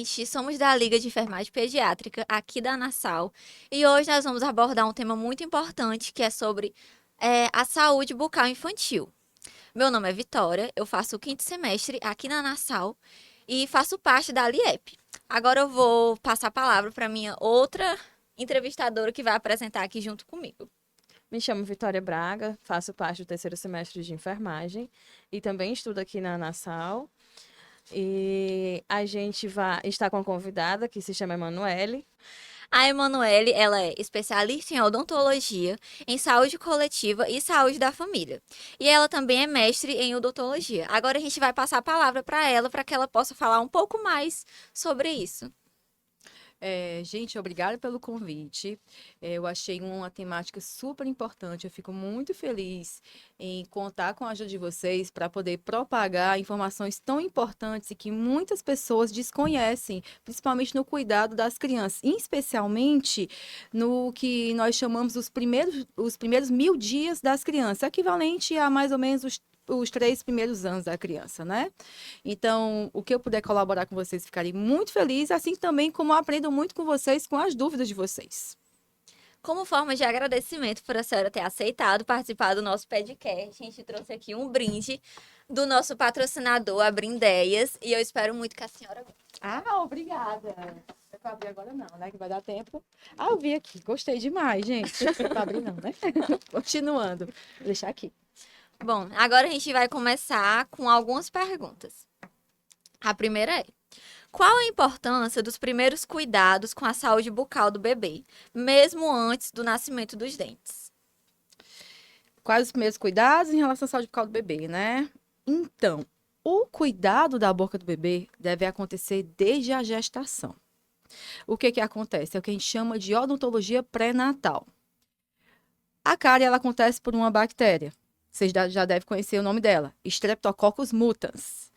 gente somos da Liga de Enfermagem Pediátrica aqui da Nassau e hoje nós vamos abordar um tema muito importante que é sobre a saúde bucal infantil. Meu nome é Vitória, eu faço o quinto semestre aqui na Nassau e faço parte da LIEP. Agora eu vou passar a palavra para minha outra entrevistadora que vai apresentar aqui junto comigo. Me chamo Vitória Braga, faço parte do terceiro semestre de enfermagem e também estudo aqui na Nassau. E a gente vai estar com uma convidada que se chama Emanuele. A Emanuele, ela é especialista em odontologia, em saúde coletiva e saúde da família. E ela também é mestre em odontologia. Agora a gente vai passar a palavra para que ela possa falar um pouco mais sobre isso. Gente, obrigada pelo convite. Eu achei uma temática super importante. Eu fico muito feliz em contar com a ajuda de vocês para poder propagar informações tão importantes e que muitas pessoas desconhecem, principalmente no cuidado das crianças, e especialmente no que nós chamamos os primeiros 1.000 dias das crianças, equivalente a mais ou menos os 3 primeiros anos da criança, né? Então, o que eu puder colaborar com vocês, ficarei muito feliz, assim também como eu aprendo muito com vocês, com as dúvidas de vocês. Como forma de agradecimento por a senhora ter aceitado participar do nosso podcast, a gente trouxe aqui um brinde do nosso patrocinador, a Brindeias, e eu espero muito que a senhora goste. Ah, obrigada. Não é para abrir agora não, né? Que vai dar tempo. Ah, eu vi aqui. Gostei demais, gente. Não é para abrir não, né? Continuando. Vou deixar aqui. Bom, agora a gente vai começar com algumas perguntas. A primeira é: qual a importância dos primeiros cuidados com a saúde bucal do bebê, mesmo antes do nascimento dos dentes? Quais os primeiros cuidados em relação à saúde bucal do bebê, né? Então, o cuidado da boca do bebê deve acontecer desde a gestação. O que que acontece? É o que a gente chama de odontologia pré-natal. A cárie, ela acontece por uma bactéria. Vocês já devem conhecer o nome dela, Streptococcus mutans.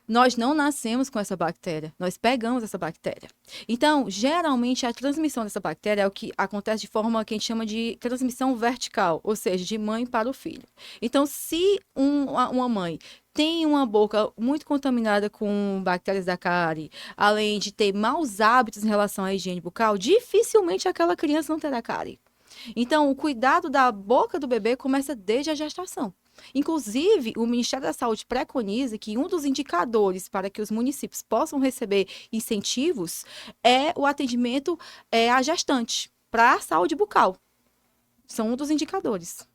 Nós não nascemos com essa bactéria, nós pegamos essa bactéria. Então, geralmente, a transmissão dessa bactéria é o que acontece de forma que a gente chama de transmissão vertical, ou seja, de mãe para o filho. Então, se uma mãe tem uma boca muito contaminada com bactérias da cárie, além de ter maus hábitos em relação à higiene bucal, dificilmente aquela criança não terá cárie. Então, o cuidado da boca do bebê começa desde a gestação. Inclusive, o Ministério da Saúde preconiza que um dos indicadores para que os municípios possam receber incentivos é o atendimento à gestante para a saúde bucal. São um dos indicadores.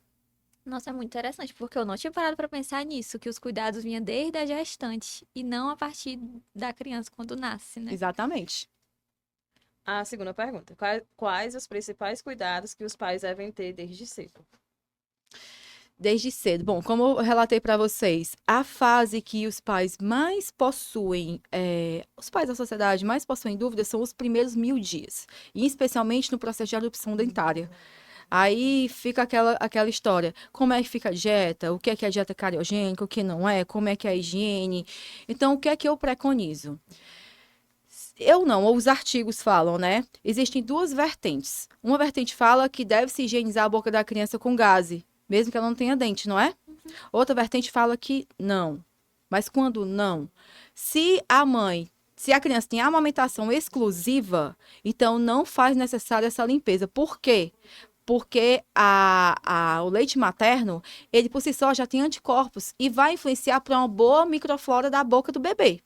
Nossa, é muito interessante, porque eu não tinha parado para pensar nisso, que os cuidados vinham desde a gestante e não a partir da criança quando nasce, né? Exatamente. A segunda pergunta: quais os principais cuidados que os pais devem ter desde cedo? Desde cedo. Bom, como eu relatei para vocês, a fase que os pais mais possuem, os pais da sociedade mais possuem dúvidas são os primeiros 1.000 dias, e especialmente no processo de adopção dentária. Aí fica aquela história, como é que fica a dieta, o que é a dieta cariogênica, o que não é, como é que é a higiene. Então, o que é que eu preconizo? Eu não, ou os artigos falam, né? Existem duas vertentes. Uma vertente fala que deve-se higienizar a boca da criança com gaze, mesmo que ela não tenha dente, não é? Outra vertente fala que não. Mas quando não? Se a criança tem amamentação exclusiva, então não faz necessária essa limpeza. Por quê? Porque o leite materno, ele por si só já tem anticorpos e vai influenciar para uma boa microflora da boca do bebê.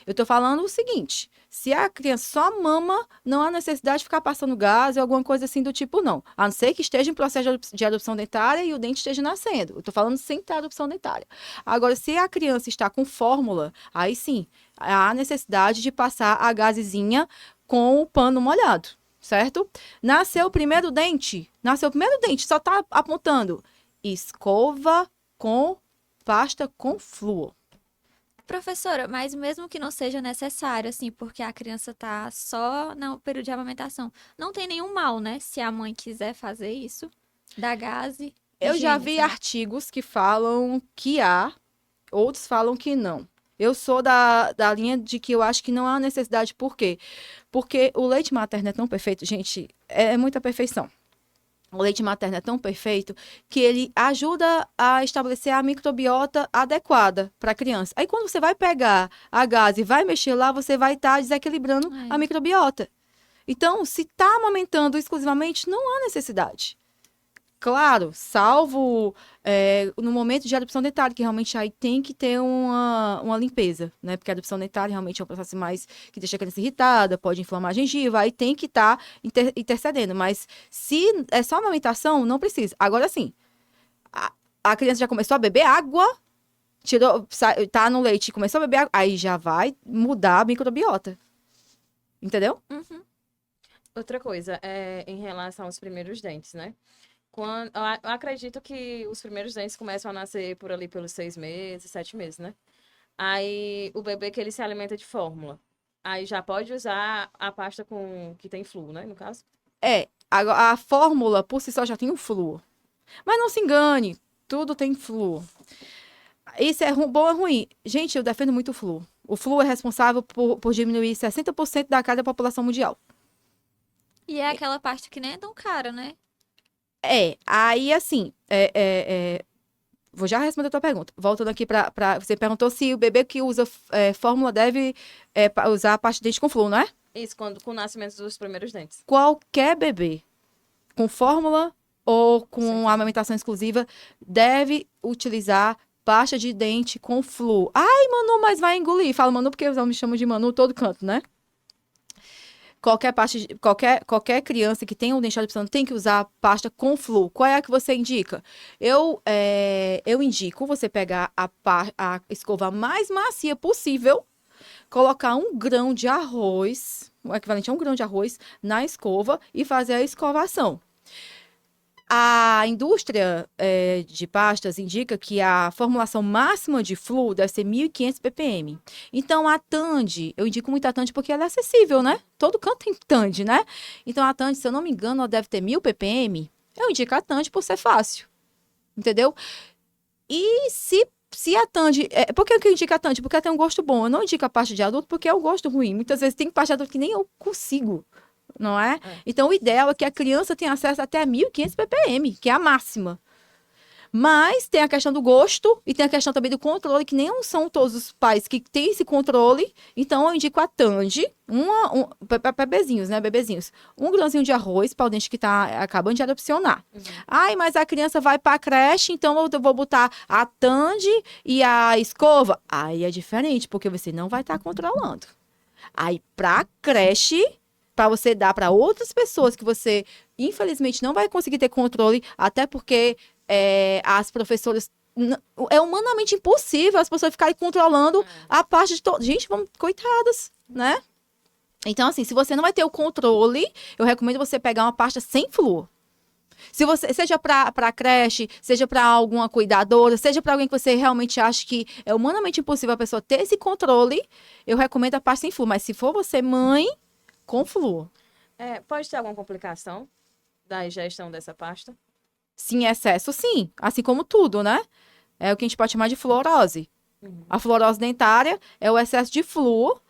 Eu estou falando o seguinte: se a criança só mama, não há necessidade de ficar passando gás ou alguma coisa assim do tipo, não. A não ser que esteja em processo de adopção dentária e o dente esteja nascendo. Eu estou falando sem ter adopção dentária. Agora, se a criança está com fórmula, aí sim, há necessidade de passar a gazezinha com o pano molhado, certo? Nasceu o primeiro dente, só está apontando escova com pasta com flúor. Professora, mas mesmo que não seja necessário, assim, porque a criança tá só no período de amamentação, não tem nenhum mal, né? Se a mãe quiser fazer isso, dar gaze, Eu já vi higienizar. artigos que falam que há, outros falam que não. Eu sou da linha de que eu acho que não há necessidade. Por quê? Porque o leite materno é tão perfeito, gente, é muita perfeição. O leite materno é tão perfeito que ele ajuda a estabelecer a microbiota adequada para a criança. Aí, quando você vai pegar a gase e vai mexer lá, você vai estar desequilibrando a É. microbiota. Então, se está amamentando exclusivamente, não há necessidade. Claro, salvo no momento de erupção dentária, que realmente aí tem que ter uma limpeza, né? Porque a erupção dentária realmente é um processo mais que deixa a criança irritada, pode inflamar a gengiva, aí tem que estar intercedendo. Mas se é só amamentação, não precisa. Agora sim, a criança já começou a beber água, tá no leite, começou a beber água, aí já vai mudar a microbiota. Entendeu? Uhum. Outra coisa, em relação aos primeiros dentes, né? Eu acredito que os primeiros dentes começam a nascer por ali pelos 6 meses, 7 meses, né? Aí o bebê que ele se alimenta de fórmula. Aí já pode usar a pasta que tem flúor, né? No caso. A fórmula por si só já tem o flúor. Mas não se engane, tudo tem flúor. Isso é bom ou ruim? Gente, eu defendo muito o flúor. O flúor é responsável por diminuir 60% da carga da população mundial. E é aquela pasta que nem é tão cara, né? Aí assim, vou já responder a tua pergunta. Voltando aqui você perguntou se o bebê que usa fórmula deve usar a pasta de dente com flúor, não é? Isso, com o nascimento dos primeiros dentes. Qualquer bebê com fórmula ou com Sim. amamentação exclusiva deve utilizar pasta de dente com flúor. Ai, Manu, mas vai engolir. Fala Manu porque eu me chamo de Manu todo canto, né? Qualquer criança que tenha um dente adaptação tem que usar pasta com flúor. Qual é a que você indica? Eu indico você pegar a escova mais macia possível, colocar 1 grão de arroz, o equivalente a 1 grão de arroz, na escova e fazer a escovação. A indústria de pastas indica que a formulação máxima de flúor deve ser 1.500 ppm. Então, a Tandy, eu indico muito a Tandy porque ela é acessível, né? Todo canto tem Tandy, né? Então, a Tandy, se eu não me engano, ela deve ter 1.000 ppm. Eu indico a Tandy por ser fácil, entendeu? E se a Tandy... por que eu indico a Tandy? Porque ela tem um gosto bom. Eu não indico a pasta de adulto porque é um gosto ruim. Muitas vezes tem pasta de adulto que nem eu consigo. Não é? Então, o ideal é que a criança tenha acesso até a 1.500 ppm, que é a máxima. Mas tem a questão do gosto e tem a questão também do controle, que nem são todos os pais que têm esse controle. Então, eu indico a Tandy, para bebezinhos, né? Bebezinhos. 1 grãozinho de arroz para o dente que está acabando de adopcionar. Uhum. Ai, mas a criança vai para a creche, então eu vou botar a Tandy e a escova. Aí é diferente, porque você não vai estar controlando. Aí, para a creche... para você dar para outras pessoas que você, infelizmente, não vai conseguir ter controle, até porque as professoras... É humanamente impossível as pessoas ficarem controlando a parte de... Gente, coitadas, né? Então, assim, se você não vai ter o controle, eu recomendo você pegar uma pasta sem flúor. Seja para creche, seja para alguma cuidadora, seja para alguém que você realmente acha que é humanamente impossível a pessoa ter esse controle, eu recomendo a pasta sem flúor. Mas se for você, mãe... com flúor. Pode ter alguma complicação da ingestão dessa pasta? Sim, excesso, sim. Assim como tudo, né? É o que a gente pode chamar de fluorose. Uhum. A fluorose dentária é o excesso de flúor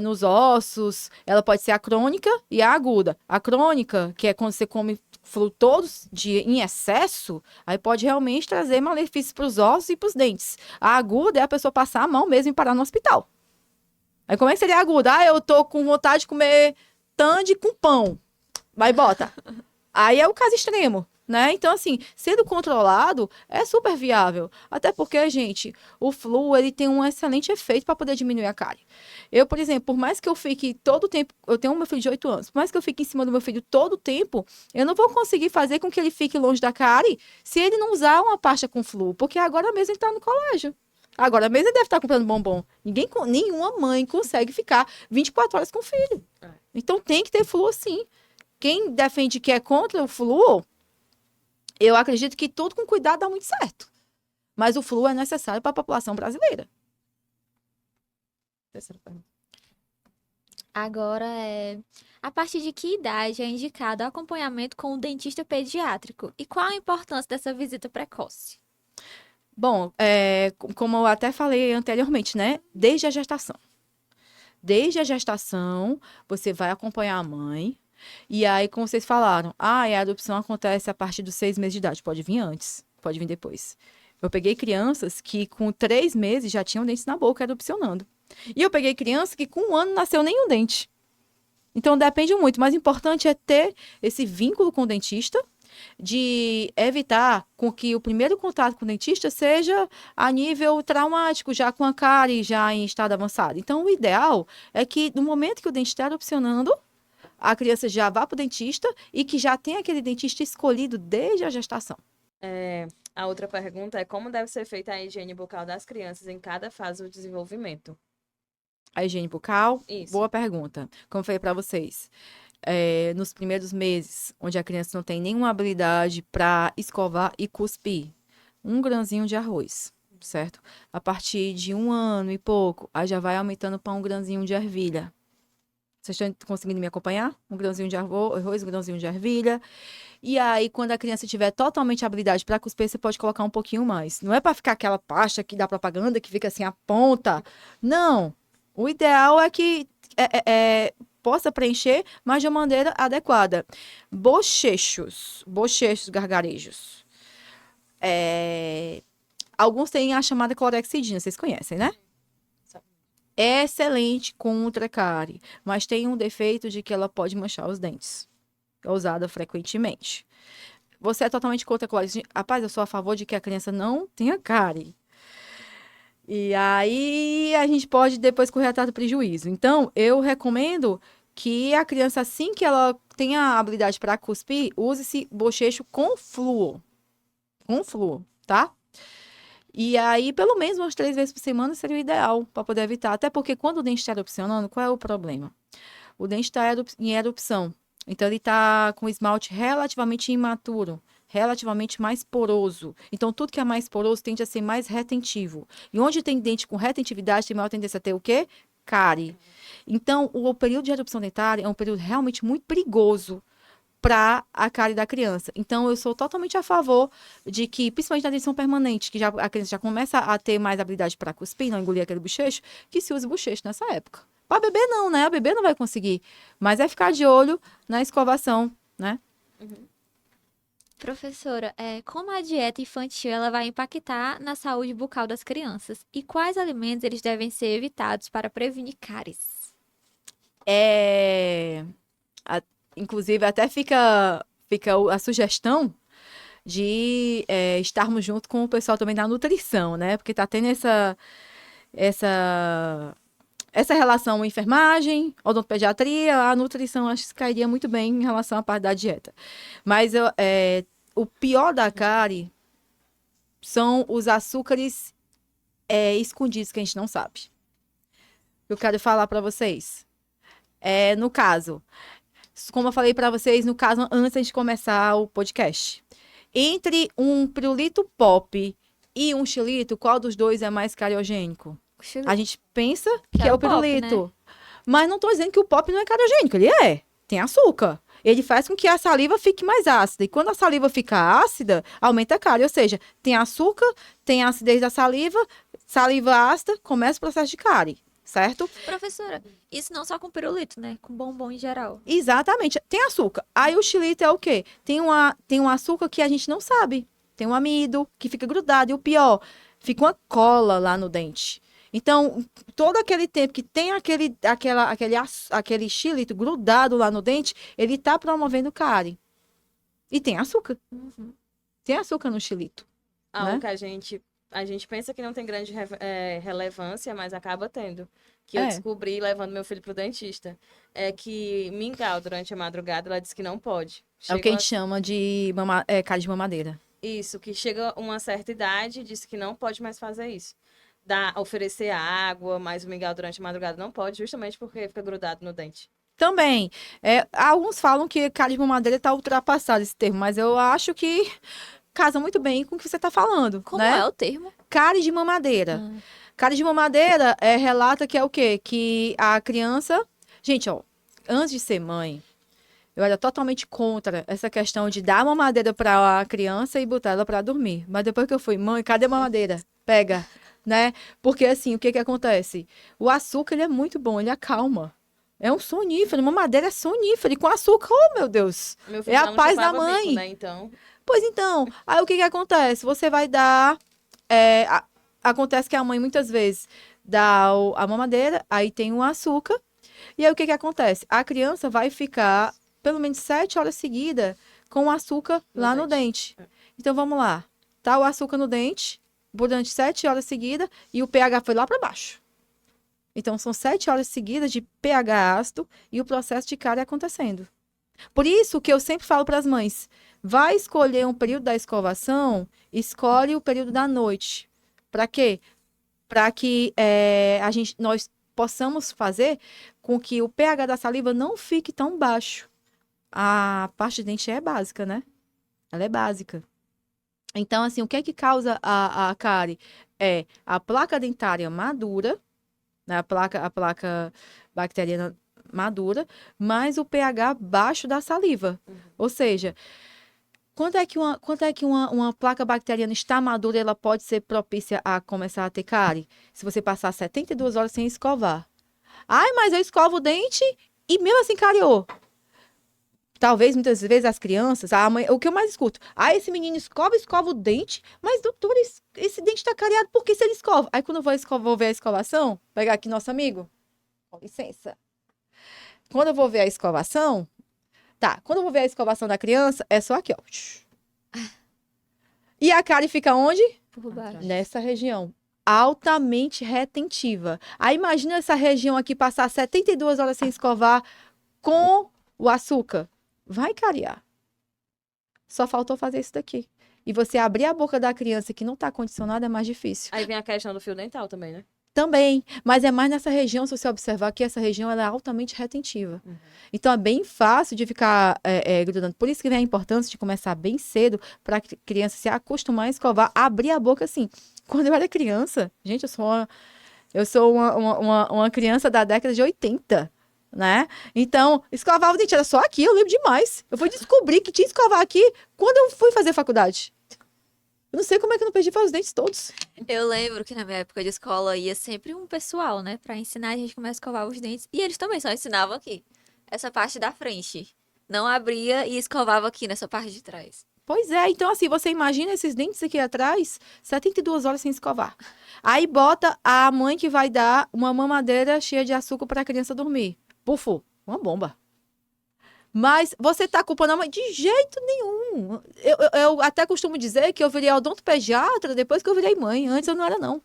nos ossos. Ela pode ser a crônica e a aguda. A crônica, que é quando você come flúor todos em excesso, aí pode realmente trazer malefícios para os ossos e para os dentes. A aguda é a pessoa passar a mão mesmo e parar no hospital. Aí como é que seria aguda? Eu tô com vontade de comer Tandy com pão. Vai, bota. Aí é o caso extremo, né? Então, assim, sendo controlado, é super viável. Até porque, gente, o flúor, ele tem um excelente efeito para poder diminuir a cárie. Eu, por exemplo, por mais que eu fique todo o tempo... Eu tenho meu filho de 8 anos. Por mais que eu fique em cima do meu filho todo o tempo, eu não vou conseguir fazer com que ele fique longe da cárie se ele não usar uma pasta com flúor. Porque agora mesmo ele tá no colégio. Agora mesmo ele deve estar comprando bombom. Nenhuma mãe consegue ficar 24 horas com o filho. Então tem que ter flúor, sim. Quem defende que é contra o flúor, eu acredito que tudo com cuidado dá muito certo. Mas o flúor é necessário para a população brasileira. Terceira pergunta. Agora a partir de que idade é indicado o acompanhamento com o dentista pediátrico? E qual a importância dessa visita precoce? Bom, como eu até falei anteriormente, né? Desde a gestação. Desde a gestação, você vai acompanhar a mãe E aí, como vocês falaram, a adopção acontece a partir dos 6 meses de idade. Pode vir antes, pode vir depois. Eu peguei crianças que com 3 meses já tinham dentes na boca adopcionando. E eu peguei criança que com 1 ano nasceu nenhum dente. Então, depende muito. Mas o importante é ter esse vínculo com o dentista, de evitar com que o primeiro contato com o dentista seja a nível traumático, já com a cárie, já em estado avançado. Então, o ideal é que no momento que o dente está erupcionando, a criança já vá para o dentista e que já tenha aquele dentista escolhido desde a gestação. A outra pergunta é como deve ser feita a higiene bucal das crianças em cada fase do desenvolvimento? A higiene bucal, Isso. boa pergunta. Como eu falei para vocês, nos primeiros meses, onde a criança não tem nenhuma habilidade para escovar e cuspir, 1 grãozinho de arroz, certo? A partir de 1 ano e pouco, aí já vai aumentando para 1 grãozinho de ervilha. Vocês estão conseguindo me acompanhar? 1 grãozinho de arroz, 1 grãozinho de ervilha. E aí, quando a criança tiver totalmente habilidade para cuspir, você pode colocar um pouquinho mais. Não é para ficar aquela pasta que dá propaganda, que fica assim, a ponta. Não. O ideal é que possa preencher, mas de uma maneira adequada. Bochechos, gargarejos. Alguns têm a chamada clorexidina, vocês conhecem, né? É excelente contra a cárie, mas tem um defeito de que ela pode manchar os dentes. É usada frequentemente. Você é totalmente contra a clorexidina? Rapaz, eu sou a favor de que a criança não tenha cárie. E aí a gente pode depois correr atrás do prejuízo. Então, eu recomendo que a criança, assim que ela tenha a habilidade para cuspir, use esse bochecho com flúor. Com flúor, tá? E aí, pelo menos umas 3 vezes por semana seria o ideal para poder evitar. Até porque quando o dente está erupcionando, qual é o problema? O dente está em erupção. Então, ele está com esmalte relativamente imaturo, relativamente mais poroso. Então, tudo que é mais poroso tende a ser mais retentivo. E onde tem dente com retentividade, tem maior tendência a ter o quê? Cárie. Então, o período de erupção dentária é um período realmente muito perigoso para a cárie da criança. Então, eu sou totalmente a favor de que, principalmente na dentição permanente, que a criança já começa a ter mais habilidade para cuspir, não engolir aquele bochecho, que se use bochecho nessa época. Para bebê não, né? A bebê não vai conseguir. Mas é ficar de olho na escovação, né? Professora, como a dieta infantil ela vai impactar na saúde bucal das crianças? E quais alimentos eles devem ser evitados para prevenir cáries? Inclusive, até fica a sugestão de estarmos junto com o pessoal também da nutrição, né? Porque tá tendo essa relação enfermagem, odontopediatria, a nutrição acho que cairia muito bem em relação à parte da dieta. Mas o pior da cárie são os açúcares escondidos que a gente não sabe. Eu quero falar para vocês. No caso, como eu falei para vocês, no caso, antes de começar o podcast. Entre um pirulito pop e um xilito, qual dos dois é mais cariogênico? A gente pensa que é o pirulito. Pop, né? Mas não estou dizendo que o pop não é cariogênico, ele tem açúcar. Ele faz com que a saliva fique mais ácida. E quando a saliva fica ácida, aumenta a cárie. Ou seja, tem açúcar, tem a acidez da saliva ácida, começa o processo de cárie. Certo? Professora, isso não só com pirulito, né? Com bombom em geral. Exatamente. Tem açúcar. Aí o xilito é o quê? Tem um açúcar que a gente não sabe. Tem um amido que fica grudado. E o pior, fica uma cola lá no dente. Então, todo aquele tempo que tem aquele xilito grudado lá no dente, ele tá promovendo cárie. E tem açúcar. Tem açúcar no xilito. Algo né? que a gente pensa que não tem grande relevância, mas acaba tendo. Que eu descobri levando meu filho pro dentista. É que mingau durante a madrugada, ela disse que não pode. É o que a gente chama de cárie de mamadeira. Isso, que chega uma certa idade, disse que não pode mais fazer isso. Oferecer água, mas o mingau durante a madrugada não pode, justamente porque fica grudado no dente. Também. Alguns falam que cárie de mamadeira está ultrapassado esse termo, mas eu acho que casa muito bem com o que você está falando. Como né? é o termo? Cárie de mamadeira. Cárie de mamadeira relata que é o quê? Que a criança... Gente, ó, antes de ser mãe, eu era totalmente contra essa questão de dar mamadeira para a criança e botar ela para dormir. Mas depois que eu fui mãe, cadê a mamadeira? Pega, né? Porque assim, o que acontece? O açúcar, ele é muito bom, ele acalma. É um sonífero, mamadeira é sonífero. E com açúcar, oh meu Deus. Meu É filho a já não paz da chupava bico, mãe. né? Então, Pois então, aí o que que acontece? Você vai dar. Acontece que a mãe muitas vezes dá a mamadeira, aí tem o açúcar. E aí o que que acontece? A criança vai ficar pelo menos 7 horas seguidas com o açúcar No lá no dente. dente. Então vamos lá. Tá o açúcar no dente durante 7 horas seguidas e o pH foi lá para baixo. Então são 7 horas seguidas de pH ácido e o processo de cárie acontecendo. Por isso que eu sempre falo para as mães, vai escolher um período da escovação, escolhe o período da noite. Para quê? Para que nós possamos fazer com que o pH da saliva não fique tão baixo. A parte de dente é básica, né? Ela é básica. Então, assim, o que é que causa a cárie? É a placa dentária madura, né? A placa bacteriana madura, mais o pH baixo da saliva. Ou seja, quanto é que uma placa bacteriana está madura, ela pode ser propícia a começar a ter cárie? Se você passar 72 horas sem escovar. Ai, mas eu escovo o dente e mesmo assim cariou. Talvez, muitas vezes, as crianças, a mãe, o que eu mais escuto, esse menino escova o dente, mas, doutor, esse dente tá cariado, por que se ele escova? Aí, quando eu vou ver a escovação, pegar aqui nosso amigo, com licença. Quando eu vou ver a escovação, quando eu vou ver a escovação da criança, é só aqui, ó. E a cárie fica onde? Por baixo. Nessa região. Altamente retentiva. Aí, imagina essa região aqui passar 72 horas sem escovar com o açúcar. Vai cariar. Só faltou fazer isso daqui. E você abrir a boca da criança que não está condicionada é mais difícil. aí vem a questão do fio dental também, né? Também, mas é mais nessa região, se você observar que essa região ela é altamente retentiva. Então é bem fácil de ficar grudando. Por isso que vem a importância de começar bem cedo para a criança se acostumar a escovar, abrir a boca assim. Quando eu era criança, gente, eu sou uma criança da década de 80. Né? Então, escovar o dente era só aqui, eu lembro demais. Eu fui descobrir que tinha que escovar aqui quando eu fui fazer faculdade. Eu não sei como é que eu não perdi os dentes todos. Eu lembro que na minha época de escola ia sempre um pessoal, né, pra ensinar a gente como é escovar os dentes. E eles também só ensinavam aqui, essa parte da frente. Não abria e escovava aqui nessa parte de trás. Pois é, então assim, você imagina esses dentes aqui atrás, 72 horas sem escovar. Aí bota a mãe que vai dar uma mamadeira cheia de açúcar para a criança dormir. Pufo, uma bomba. Mas você tá culpando a mãe? De jeito nenhum. Eu até costumo dizer que eu virei odontopediatra depois que eu virei mãe. Antes eu não era, não.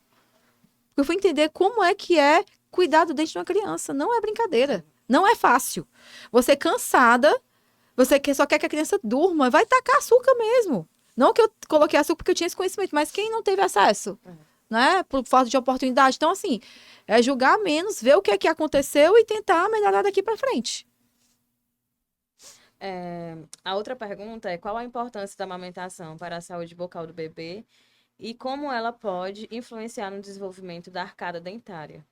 Eu fui entender como é que é cuidar do dente de uma criança. Não é brincadeira. Não é fácil. Você cansada, só quer que a criança durma, vai tacar açúcar mesmo. Não que eu coloquei açúcar porque eu tinha esse conhecimento, mas quem não teve acesso? Né? Por falta de oportunidade. Então, assim, é julgar menos, ver o que é que aconteceu e tentar melhorar daqui para frente. A outra pergunta é qual a importância da amamentação para a saúde bucal do bebê e como ela pode influenciar no desenvolvimento da arcada dentária?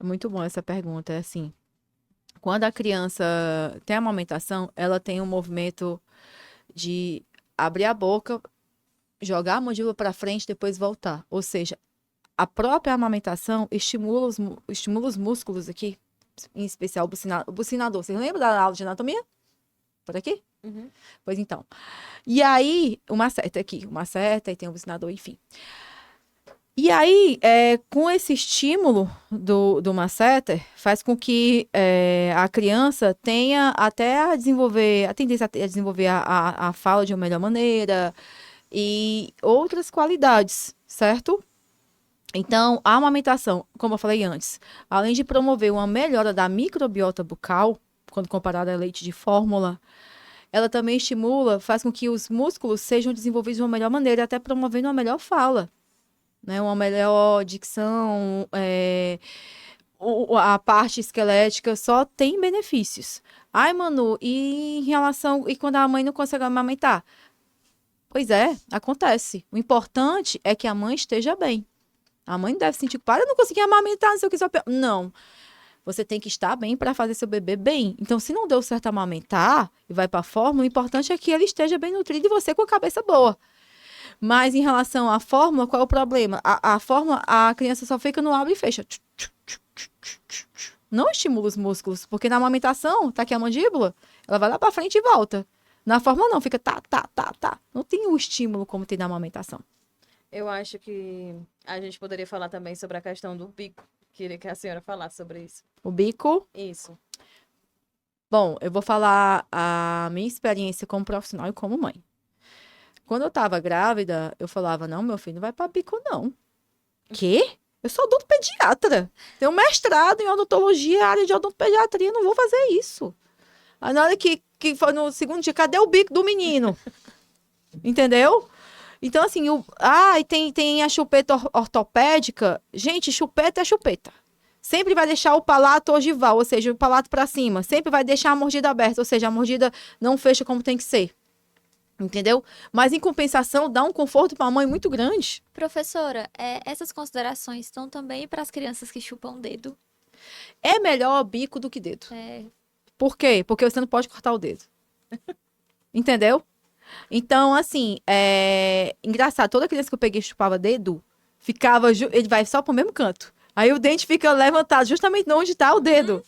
Muito bom essa pergunta. É assim, quando a criança tem a amamentação, ela tem um movimento de abrir a boca, jogar a mandíbula para frente, depois voltar. Ou seja, a própria amamentação estimula os músculos aqui, em especial o bucinador. Vocês lembram da aula de anatomia? Por aqui? Pois então. E aí, uma seta e tem um bucinador, enfim. E aí, com esse estímulo do masseter, faz com que a criança tenha até a tendência a desenvolver a fala de uma melhor maneira e outras qualidades, certo? Então, a amamentação, como eu falei antes, além de promover uma melhora da microbiota bucal, quando comparada a leite de fórmula, ela também faz com que os músculos sejam desenvolvidos de uma melhor maneira, até promovendo uma melhor fala, né? Uma melhor dicção, a parte esquelética só tem benefícios. Ai, Manu, e quando a mãe não consegue amamentar? Pois é, acontece. O importante é que a mãe esteja bem. A mãe não deve sentir culpada, eu não consegui amamentar, não sei o que. Não. Você tem que estar bem para fazer seu bebê bem. Então, se não deu certo amamentar e vai para a fórmula, o importante é que ele esteja bem nutrido e você com a cabeça boa. Mas em relação à fórmula, qual é o problema? A fórmula, a criança só fica no abre e fecha. não estimula os músculos, porque na amamentação, tá aqui a mandíbula, ela vai lá pra frente e volta. Na forma não, fica tá, tá, tá, tá. Não tem o estímulo como tem na amamentação. Eu acho que a gente poderia falar também sobre a questão do bico. Queria que a senhora falasse sobre isso. O bico, Isso. bom, eu vou falar a minha experiência como profissional e como mãe. Quando eu tava grávida, eu falava, não, meu filho não vai pra bico, não. Quê? Eu sou odontopediatra. Tenho mestrado em odontologia, área de odontopediatria, não vou fazer isso. Aí na hora que foi no segundo dia, cadê o bico do menino? Entendeu? Então, assim, e tem a chupeta ortopédica. Gente, chupeta é chupeta. Sempre vai deixar o palato ogival, ou seja, o palato para cima. Sempre vai deixar a mordida aberta, ou seja, a mordida não fecha como tem que ser. Entendeu? Mas, em compensação, dá um conforto para a mãe muito grande. Professora, essas considerações estão também para as crianças que chupam o dedo. É melhor bico do que dedo. É, Por quê? Porque você não pode cortar o dedo. Entendeu? Então, assim, engraçado, toda criança que eu peguei e chupava dedo, ele vai só pro mesmo canto. Aí o dente fica levantado justamente onde tá o dedo,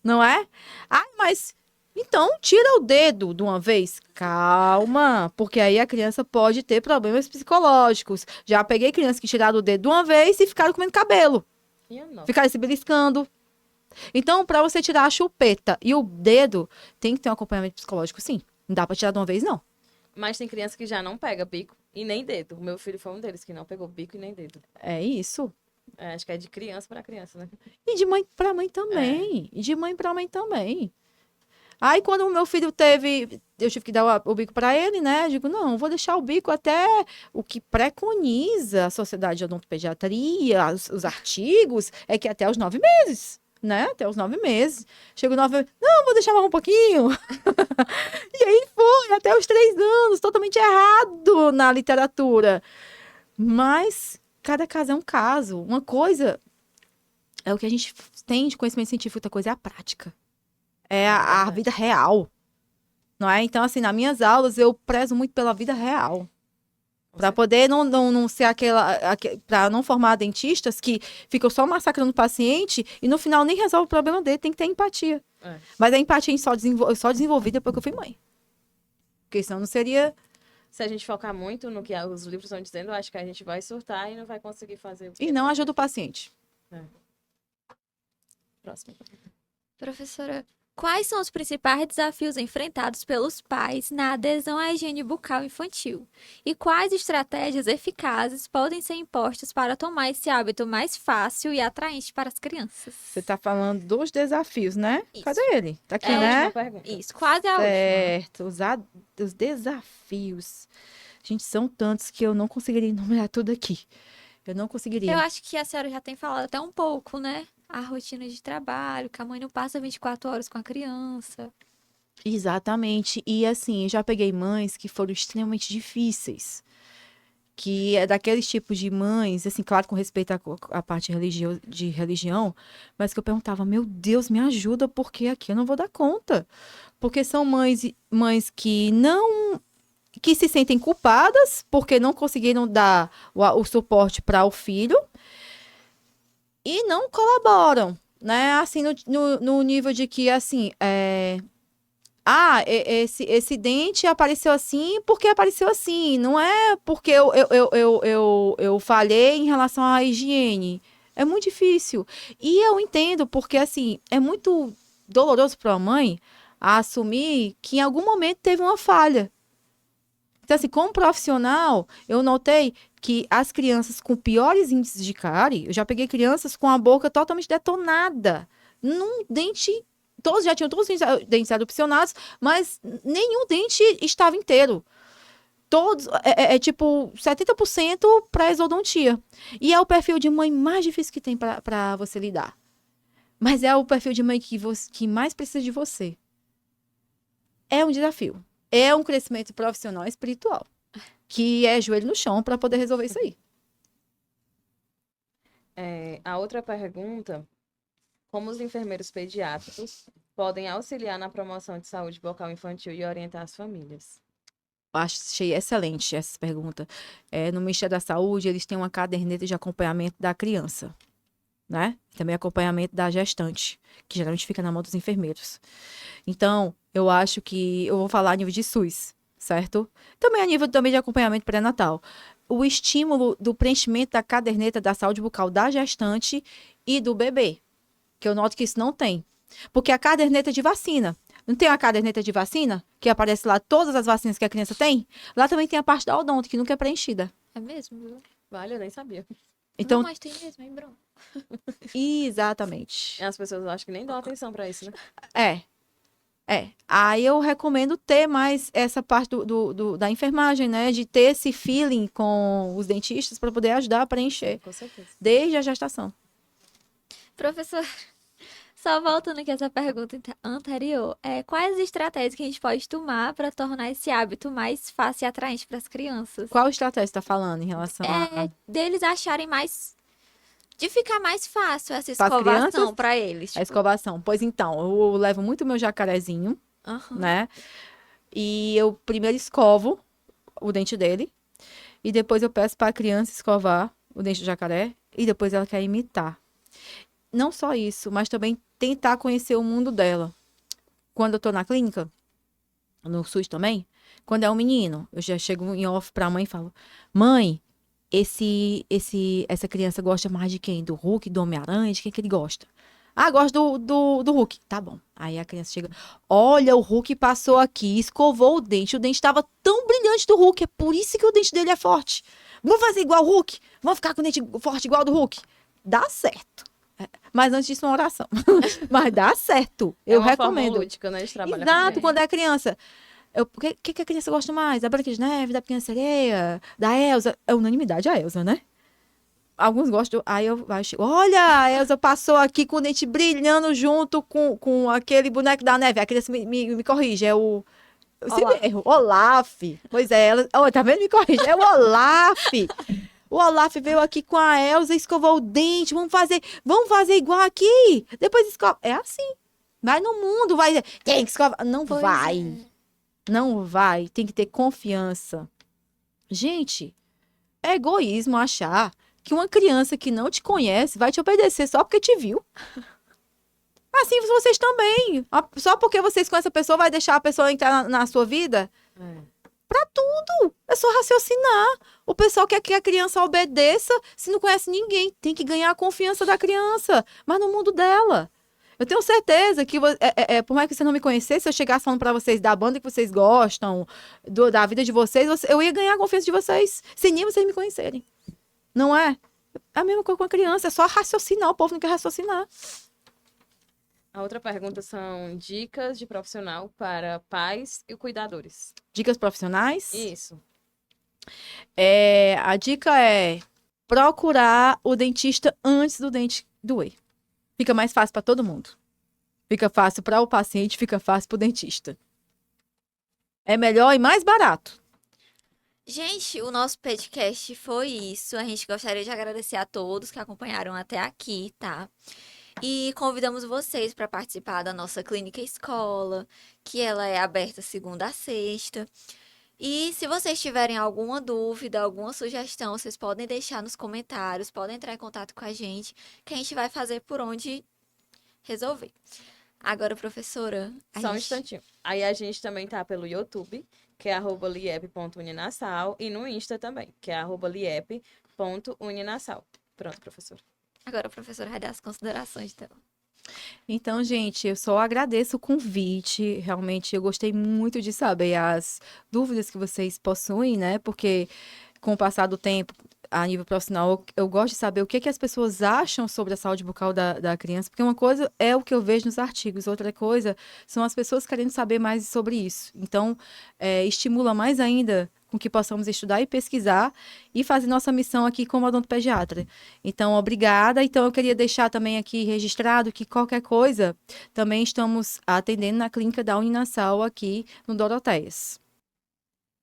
não é? Ah, mas então tira o dedo de uma vez. Calma, porque aí a criança pode ter problemas psicológicos. Já peguei crianças que tiraram o dedo de uma vez e ficaram comendo cabelo, ficaram se beliscando. Então, para você tirar a chupeta e o dedo, tem que ter um acompanhamento psicológico, sim. Não dá pra tirar de uma vez, não. Mas tem criança que já não pega bico e nem dedo. O meu filho foi um deles que não pegou bico e nem dedo. É isso. Acho que é de criança para criança, né? E de mãe para mãe também. E de mãe para mãe também. Aí, quando o meu filho eu tive que dar o bico para ele, né? Eu digo, não, vou deixar o bico até o que preconiza a Sociedade de Odontopediatria, os artigos, é que até os 9 meses, né? Até os 9 meses. Chega 9 meses, não, vou deixar mais um pouquinho. E aí foi, até os 3 anos, totalmente errado na literatura. Mas cada caso é um caso. Uma coisa é o que a gente tem de conhecimento científico, outra coisa é a prática. É a vida real, não é? Então, assim, nas minhas aulas, eu prezo muito pela vida real. Para poder não ser para não formar dentistas que ficam só massacrando o paciente e no final nem resolve o problema dele, tem que ter empatia. Mas a empatia só desenvolvi depois que eu fui mãe. Porque senão não seria... Se a gente focar muito no que os livros estão dizendo, eu acho que a gente vai surtar e não vai conseguir fazer o que E não ajuda o paciente. Próximo. professora, quais são os principais desafios enfrentados pelos pais na adesão à higiene bucal infantil? E quais estratégias eficazes podem ser impostas para tomar esse hábito mais fácil e atraente para as crianças? Você está falando dos desafios, né? Isso. Cadê ele? Tá aqui, É a né? última pergunta. Isso, quase a última. Certo. Os desafios. Gente, são tantos que eu não conseguiria enumerar tudo aqui. Eu não conseguiria. Eu acho que a senhora já tem falado até um pouco, né? A rotina de trabalho, que a mãe não passa 24 horas com a criança. Exatamente. E assim, eu já peguei mães que foram extremamente difíceis. Que é daqueles tipos de mães, assim, claro, com respeito à parte de religião, mas que eu perguntava, meu Deus, me ajuda, porque aqui eu não vou dar conta. Porque são mães que se sentem culpadas porque não conseguiram dar o suporte para o filho e não colaboram, né? Assim, no nível de que, assim, esse dente apareceu assim porque apareceu assim, não é porque eu falhei em relação à higiene. É muito difícil. E eu entendo, porque, assim, é muito doloroso para a mãe assumir que em algum momento teve uma falha. Então, assim, como profissional, eu notei que as crianças com piores índices de cárie, eu já peguei crianças com a boca totalmente detonada, num dente, todos já tinham todos os dentes erupcionados, mas nenhum dente estava inteiro. Todos, tipo 70% para exodontia. E é o perfil de mãe mais difícil que tem para você lidar. Mas é o perfil de mãe que mais precisa de você. É um desafio. É um crescimento profissional e espiritual. Que é joelho no chão para poder resolver isso aí. A outra pergunta, como os enfermeiros pediátricos podem auxiliar na promoção de saúde bucal infantil e orientar as famílias? Achei excelente essa pergunta. No Ministério da Saúde, eles têm uma caderneta de acompanhamento da criança. né? Também acompanhamento da gestante, que geralmente fica na mão dos enfermeiros. Então, eu acho que eu vou falar a nível de SUS, certo? Também a nível também de acompanhamento pré-natal. O estímulo do preenchimento da caderneta da saúde bucal da gestante e do bebê, que eu noto que isso não tem. Porque a caderneta de vacina, não tem a caderneta de vacina, que aparece lá todas as vacinas que a criança tem? Lá também tem a parte da odonto, que nunca é preenchida. É mesmo, viu? Vale, eu nem sabia. Então, Não, mas tem mesmo, hein, Bruno? exatamente. As pessoas acho que nem dão atenção pra isso, né? Aí eu recomendo ter mais essa parte da enfermagem, né? De ter esse feeling com os dentistas para poder ajudar a preencher, Com certeza. desde a gestação. Professor, só voltando aqui a essa pergunta anterior, quais estratégias que a gente pode tomar para tornar esse hábito mais fácil e atraente para as crianças? Qual estratégia você está falando em relação a Deles acharem mais, de ficar mais fácil essa Pras crianças? escovação para eles. a Tipo, escovação? Pois então, eu levo muito meu jacarezinho, aham. né? E eu primeiro escovo o dente dele, e depois eu peço para a criança escovar o dente do jacaré, e depois ela quer imitar. Não só isso, mas também tentar conhecer o mundo dela. Quando eu tô na clínica, no SUS também, quando é um menino, eu já chego em off pra mãe e falo: Mãe, essa criança gosta mais de quem? Do Hulk, do Homem-Aranha? De quem que ele gosta? Ah, gosta do Hulk. Tá bom. Aí a criança chega: Olha, o Hulk passou aqui, escovou o dente. O dente estava tão brilhante do Hulk. É por isso que o dente dele é forte. Vamos fazer igual o Hulk? Vamos ficar com o dente forte igual ao do Hulk? Dá certo. Mas antes disso, uma oração. Mas dá certo. Eu É uma forma recomendo. lúdica, né, de trabalhar com Exato, ele. quando é criança. O que a criança gosta mais? Da Branca de Neve, da Pequena Sereia, da Elsa? É unanimidade a Elsa, né? Alguns gostam. Aí eu chego: Olha, a Elsa passou aqui com o dente brilhando junto com aquele boneco da neve. A criança me corrige. É o. Eu sempre Olaf. erro. Olaf. Pois é, ela. Oh, tá vendo? Me corrige. É o Olaf. O Olaf veio aqui com a Elsa, escovou o dente. Vamos fazer igual aqui. Depois escova. É assim. Vai no mundo, vai. Tem que escovar. Não Pois vai. é. Não vai. Tem que ter confiança. Gente, é egoísmo achar que uma criança que não te conhece vai te obedecer só porque te viu. Assim vocês também. Só porque vocês conhecem a pessoa vai deixar a pessoa entrar na sua vida? É. É só raciocinar. O pessoal quer que a criança obedeça se não conhece ninguém. Tem que ganhar a confiança da criança, mas no mundo dela. Eu tenho certeza que, por mais que você não me conhecesse, se eu chegasse falando pra vocês da banda que vocês gostam, da vida de vocês, eu ia ganhar a confiança de vocês, sem nem vocês me conhecerem. Não é? É a mesma coisa com a criança, é só raciocinar. O povo não quer raciocinar. A outra pergunta são dicas de profissional para pais e cuidadores. Dicas profissionais? Isso. A dica é procurar o dentista antes do dente doer. Fica mais fácil para todo mundo. Fica fácil para o paciente, fica fácil para o dentista. É melhor e mais barato. Gente, o nosso podcast foi isso. A gente gostaria de agradecer a todos que acompanharam até aqui, tá? E convidamos vocês para participar da nossa clínica escola, que ela é aberta segunda a sexta. E se vocês tiverem alguma dúvida, alguma sugestão, vocês podem deixar nos comentários, podem entrar em contato com a gente, que a gente vai fazer por onde resolver. Agora, professora, Só um instantinho. Aí a gente também tá pelo YouTube, que é @liep.uninasal, e no Insta também, que é @liep.uninasal. Pronto, professora. Agora a professora vai dar as considerações dela. Então, gente, eu só agradeço o convite. Realmente, eu gostei muito de saber as dúvidas que vocês possuem, né? Porque com o passar do tempo, a nível profissional, eu gosto de saber o que as pessoas acham sobre a saúde bucal da criança, porque uma coisa é o que eu vejo nos artigos, outra coisa são as pessoas querendo saber mais sobre isso. Então, estimula mais ainda com que possamos estudar e pesquisar e fazer nossa missão aqui como odontopediatra. Então, obrigada. Então, eu queria deixar também aqui registrado que qualquer coisa, também estamos atendendo na clínica da Uninasal aqui no Doroteias.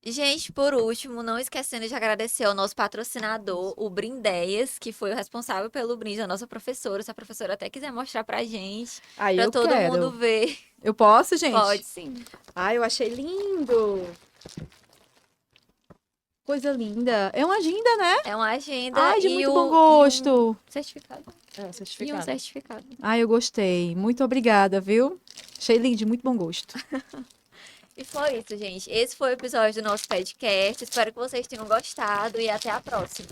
Gente, por último, não esquecendo de agradecer ao nosso patrocinador, o Brindeias, que foi o responsável pelo brinde da nossa professora. Se a professora até quiser mostrar pra gente, Aí pra eu todo quero. mundo ver. Eu posso, gente? Pode sim. Ai, eu achei lindo. Coisa linda. É uma agenda, né? É uma agenda Ai, de e muito o, bom e gosto. um certificado. É, E um certificado. certificado. Ai, eu gostei. Muito obrigada, viu? Achei lindo, de muito bom gosto. E foi isso, gente. Esse foi o episódio do nosso podcast. Espero que vocês tenham gostado e até a próxima.